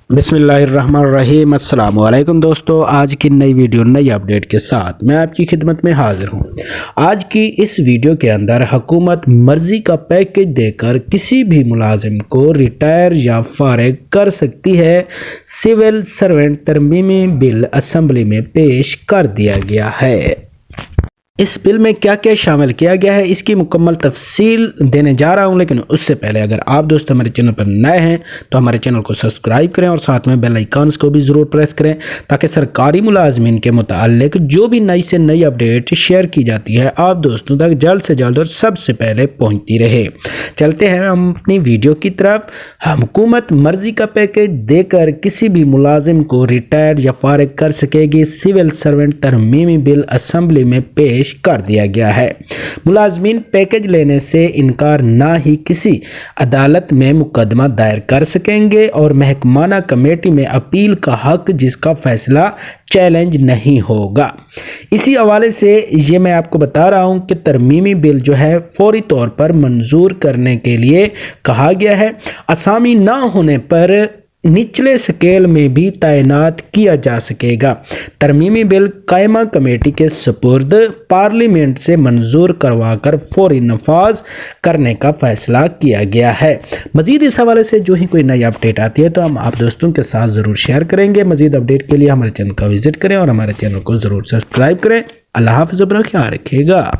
بسم اللہ الرحمن الرحیم۔ السلام علیکم دوستو، آج کی نئی ویڈیو نئی اپڈیٹ کے ساتھ میں آپ کی خدمت میں حاضر ہوں۔ آج کی اس ویڈیو کے اندر حکومت مرضی کا پیکج دے کر کسی بھی ملازم کو ریٹائر یا فارغ کر سکتی ہے۔ سول سرونٹ ترمیمی بل اسمبلی میں پیش کر دیا گیا ہے۔ اس بل میں کیا کیا شامل کیا گیا ہے اس کی مکمل تفصیل دینے جا رہا ہوں، لیکن اس سے پہلے اگر آپ دوست ہمارے چینل پر نئے ہیں تو ہمارے چینل کو سبسکرائب کریں اور ساتھ میں بیل آئیکنز کو بھی ضرور پریس کریں تاکہ سرکاری ملازمین کے متعلق جو بھی نئی سے نئی اپڈیٹ شیئر کی جاتی ہے آپ دوستوں تک جلد سے جلد اور سب سے پہلے پہنچتی رہے۔ چلتے ہیں ہم اپنی ویڈیو کی طرف۔ حکومت مرضی کا پیکج دے کر کسی بھی ملازم کو ریٹائر یا فارغ کر سکے گی۔ سول سرونٹ ترمیمی بل اسمبلی میں پیش کر دیا گیا ہے۔ ملازمین پیکج لینے سے انکار نہ ہی کسی عدالت میں مقدمہ دائر کر سکیں گے اور محکمانہ کمیٹی میں اپیل کا حق جس کا فیصلہ چیلنج نہیں ہوگا۔ اسی حوالے سے یہ میں آپ کو بتا رہا ہوں کہ ترمیمی بل جو ہے فوری طور پر منظور کرنے کے لیے کہا گیا ہے۔ اسامی نہ ہونے پر نچلے سکیل میں بھی تعینات کیا جا سکے گا۔ ترمیمی بل قائمہ کمیٹی کے سپرد پارلیمنٹ سے منظور کروا کر فوری نفاذ کرنے کا فیصلہ کیا گیا ہے۔ مزید اس حوالے سے جو ہی کوئی نئی اپڈیٹ آتی ہے تو ہم آپ دوستوں کے ساتھ ضرور شیئر کریں گے۔ مزید اپڈیٹ کے لیے ہمارے چینل کا وزٹ کریں اور ہمارے چینل کو ضرور سبسکرائب کریں۔ اللہ حافظ، اپنا خیال رکھیے گا۔